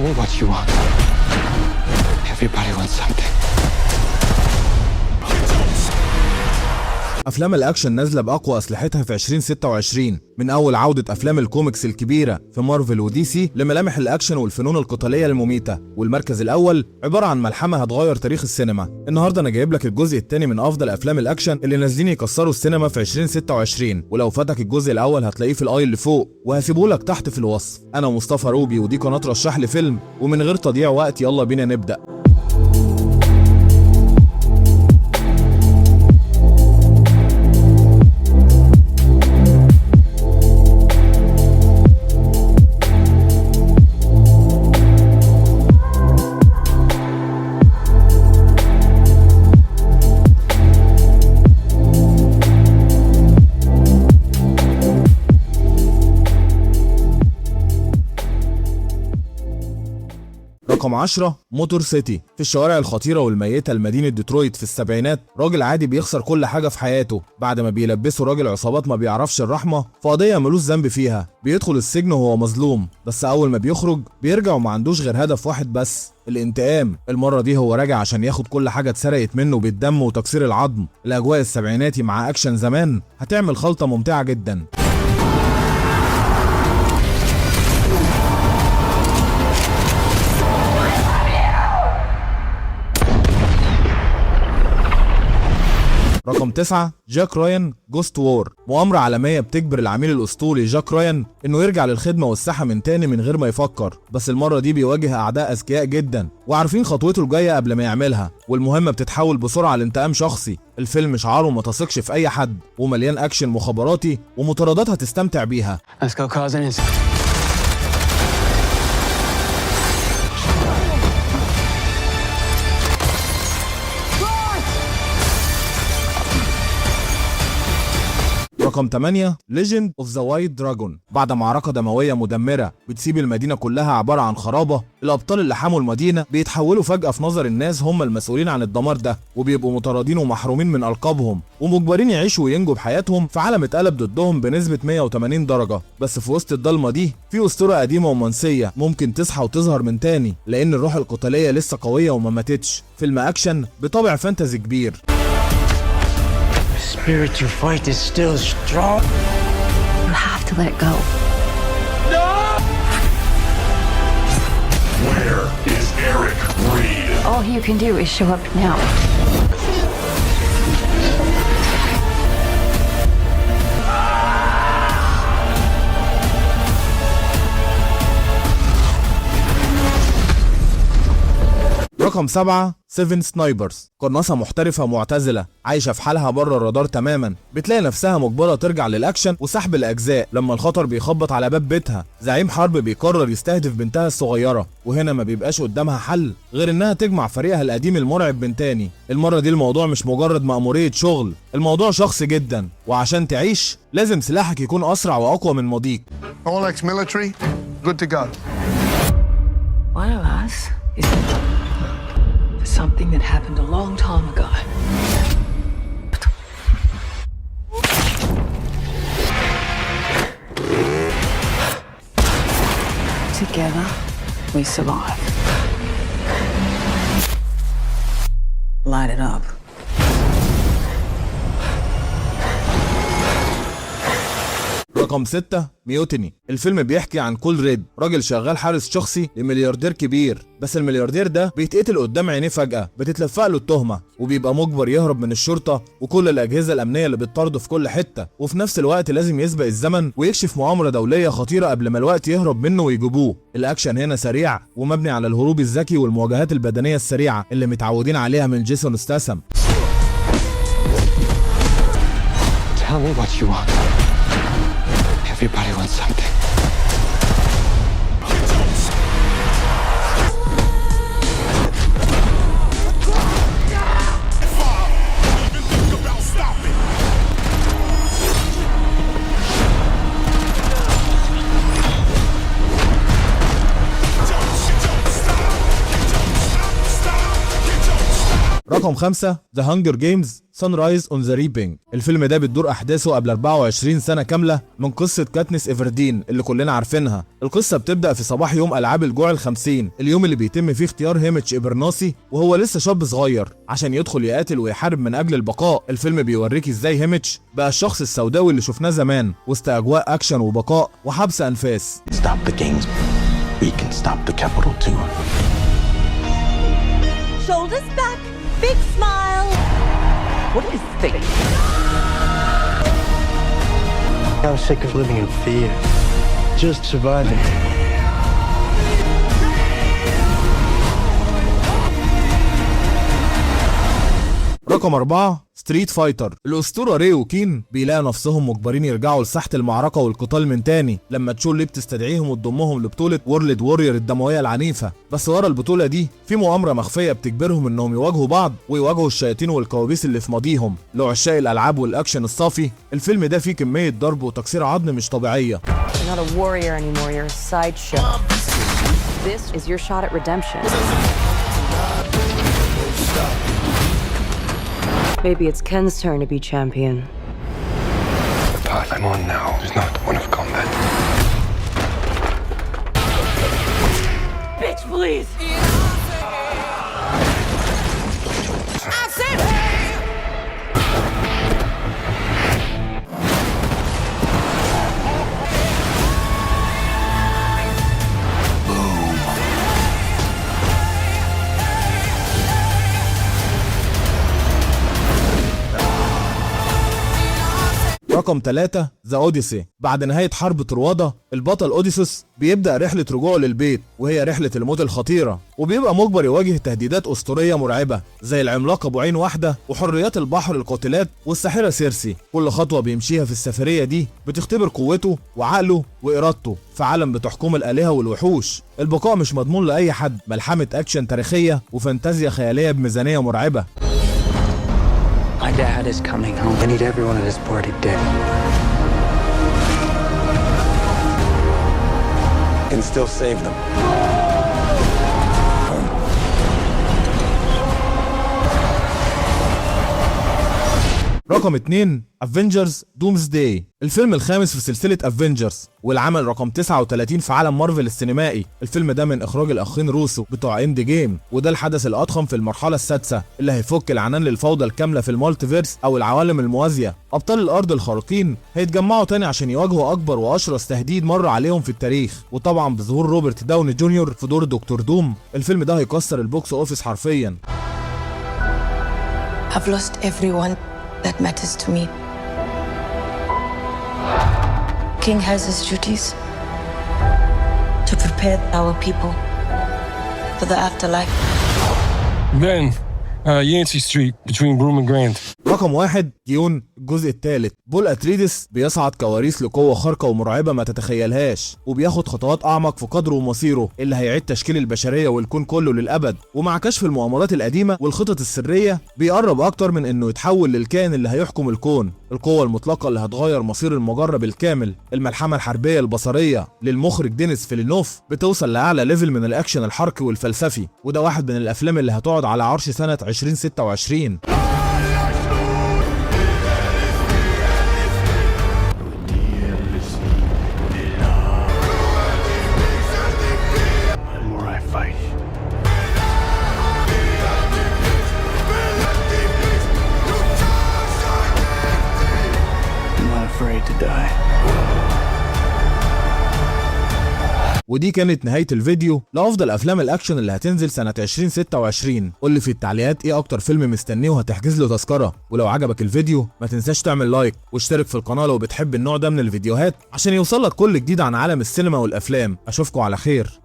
me what you want. Everybody wants something. افلام الاكشن نازله باقوى اسلحتها في 2026، من اول عوده افلام الكوميكس الكبيره في مارفل ودي سي لملامح الاكشن والفنون القتاليه المميته، والمركز الاول عباره عن ملحمه هتغير تاريخ السينما. النهارده انا جايب لك الجزء الثاني من افضل افلام الاكشن اللي نازلين يكسروا السينما في 2026، ولو فاتك الجزء الاول هتلاقيه في الاي اللي فوق، وهسيبه لك تحت في الوصف. انا مصطفى روبي ودي قناه رشح لي فيلم، ومن غير تضييع وقت يلا بينا نبدا. رقم 10 موتور سيتي. في الشوارع الخطيرة والميتة لمدينة ديترويت في السبعينات، راجل عادي بيخسر كل حاجة في حياته بعد ما بيلبسه راجل عصابات ما بيعرفش الرحمة في قضية ملوش ذنب فيها. بيدخل السجن وهو مظلوم، بس أول ما بيخرج بيرجع وما عندوش غير هدف واحد بس، الانتقام. المرة دي هو راجع عشان ياخد كل حاجة اتسرقت منه بالدم وتكسير العظم. الأجواء السبعيناتي مع أكشن زمان هتعمل خلطة ممتعة جدا. رقم 9 جاك رايان جوست وور. مؤامرة عالمية بتجبر العميل الأسطوري جاك رايان إنه يرجع للخدمة والساحة من تاني من غير ما يفكر، بس المرة دي بيواجه أعداء أذكياء جدا وعارفين خطوته الجاية قبل ما يعملها، والمهمة بتتحول بسرعة لانتقام شخصي. الفيلم شعاره ما تثقش في أي حد، ومليان أكشن مخابراتي ومطاردات هتستمتع بيها. Let's go cause an incident. رقم 8 ليجند اوف ذا وايت دراجون. بعد معركة دموية مدمرة بتسيب المدينة كلها عبارة عن خرابة، الأبطال اللي حموا المدينة بيتحولوا فجأة في نظر الناس هم المسؤولين عن الدمار ده، وبيبقوا مطاردين ومحرومين من ألقابهم ومجبرين يعيشوا وينجوا بحياتهم في عالم اتقلب ضدهم بنسبة 180 درجة. بس في وسط الضلمة دي في أسطورة قديمة ومنسية ممكن تصحى وتظهر من تاني، لأن الروح القتالية لسه قوية وما ماتتش. فيلم أكشن بطابع فانتازي كبير. Spirit to fight is still strong. You have to let it go. No! Where is Eric Reed? All you can do is show up now. رقم 7 7 سنايبرز. قناصة محترفة معتزلة عايشة في حالها بره الرادار تماما، بتلاقي نفسها مجبرة ترجع للأكشن وسحب الأجزاء لما الخطر بيخبط على باب بيتها. زعيم حرب بيقرر يستهدف بنتها الصغيرة، وهنا ما بيبقاش قدامها حل غير إنها تجمع فريقها القديم المرعب من تاني. المرة دي الموضوع مش مجرد مأمورية شغل، الموضوع شخصي جدا، وعشان تعيش لازم سلاحك يكون أسرع وأقوى من ماضيك. All ex-military, good to go. One of us is something that happened a long time ago. Together, we survive. Light it up. رقم 6 ميوتني. الفيلم بيحكي عن كول ريد، راجل شغال حارس شخصي لملياردير كبير، بس الملياردير ده بيتقتل قدام عينيه فجأة، بتتلفق له التهمة وبيبقى مجبر يهرب من الشرطة وكل الأجهزة الأمنية اللي بتطارده في كل حتة، وفي نفس الوقت لازم يسبق الزمن ويكشف مؤامرة دولية خطيرة قبل ما الوقت يهرب منه ويجيبوه. الأكشن هنا سريع ومبني على الهروب الذكي والمواجهات البدنية السريعة اللي متعودين عليها من جيسون ستاثام. Tell me what you want. Everybody wants something. رقم 5 The Hunger Games Sunrise on the Reaping. الفيلم ده بتدور احداثه قبل 24 سنه كامله من قصه كاتنيس ايفردين اللي كلنا عارفينها. القصه بتبدا في صباح يوم العاب الجوع ال50، اليوم اللي بيتم فيه اختيار هيميتش ابرناسي وهو لسه شاب صغير عشان يدخل يقاتل ويحارب من اجل البقاء. الفيلم بيوريك ازاي هيميتش بقى الشخص السوداوي اللي شفناه زمان وسط اجواء اكشن وبقاء وحبس انفاس. Stop the games. We can stop the capital too. Shoulders back, big smile. What do you think? I'm sick of living in fear. Just surviving. رقم 4 ستريت فايتر. الاسطوره ري وكين بيلاقوا نفسهم مجبرين يرجعوا لساحه المعركه والقتال من تاني لما تشون لي بتستدعيهم وتضمهم لبطوله وورلد وورير الدمويه العنيفه. بس ورا البطوله دي في مؤامره مخفيه بتجبرهم انهم يواجهوا بعض ويواجهوا الشياطين والكوابيس اللي في ماضيهم. لعشاق الالعاب والاكشن الصافي الفيلم ده فيه كميه ضرب وتكسير عظم مش طبيعيه. You're not a warrior anymore, you're a sideshow. This is your shot at redemption. Maybe it's Ken's turn to be champion. The path I'm on now is not one of combat. Bitch, please. رقم 3 ذا اوديسي. بعد نهاية حرب طروادة البطل اوديسوس بيبدأ رحلة رجوعه للبيت وهي رحلة الموت الخطيرة، وبيبقى مجبر يواجه تهديدات أسطورية مرعبة زي العملاق أبو عين واحدة وحريات البحر القاتلات والساحرة سيرسي. كل خطوة بيمشيها في السفرية دي بتختبر قوته وعقله وإرادته في عالم بتحكم الآلهة والوحوش. البقاء مش مضمون لأي حد، ملحمة أكشن تاريخية وفانتازيا خيالية بميزانية مرعبة. My dad is coming home. I need everyone at his party dead. And still save them. رقم 2 افنجرز دومسداي. الفيلم الخامس في سلسلة افنجرز والعمل رقم 39 في عالم مارفل السينمائي. الفيلم ده من اخراج الاخين روسو بتوع اند جيم، وده الحدث الاضخم في المرحلة السادسة اللي هيفك العنان للفوضى الكاملة في المالتيفيرس او العوالم الموازية. ابطال الارض الخارقين هيتجمعوا تاني عشان يواجهوا اكبر واشرس تهديد مر عليهم في التاريخ، وطبعا بظهور روبرت داوني جونيور في دور دكتور دوم. الفيلم ده هيكسر البوكس اوفيس حرفيا. I've lost everyone that matters to me. King has his duties to prepare our people for the afterlife. Then, Yancey Street between Broome and Grand. رقم 1 ديون الجزء الثالث. بول اتريدس بيصعد كوارث لقوة خارقة ومرعبة ما تتخيلهاش، وبياخد خطوات اعمق في قدره ومصيره اللي هيعيد تشكيل البشرية والكون كله للابد. ومع كشف المؤامرات القديمة والخطط السرية بيقرب اكتر من انه يتحول للكائن اللي هيحكم الكون، القوة المطلقة اللي هتغير مصير المجرة بالكامل. الملحمة الحربية البصرية للمخرج دينيس فيلينوف بتوصل لاعلى ليفل من الاكشن الحركي والفلسفي، وده واحد من الافلام اللي هتقعد على عرش سنة 2026. ودي كانت نهاية الفيديو لأفضل أفلام الأكشن اللي هتنزل سنة 2026. قولي في التعليقات إيه أكتر فيلم مستنيه وهتحجز له تذكرة، ولو عجبك الفيديو ما تنساش تعمل لايك واشترك في القناة لو بتحب النوع ده من الفيديوهات عشان يوصلك كل جديد عن عالم السينما والأفلام. أشوفكوا على خير.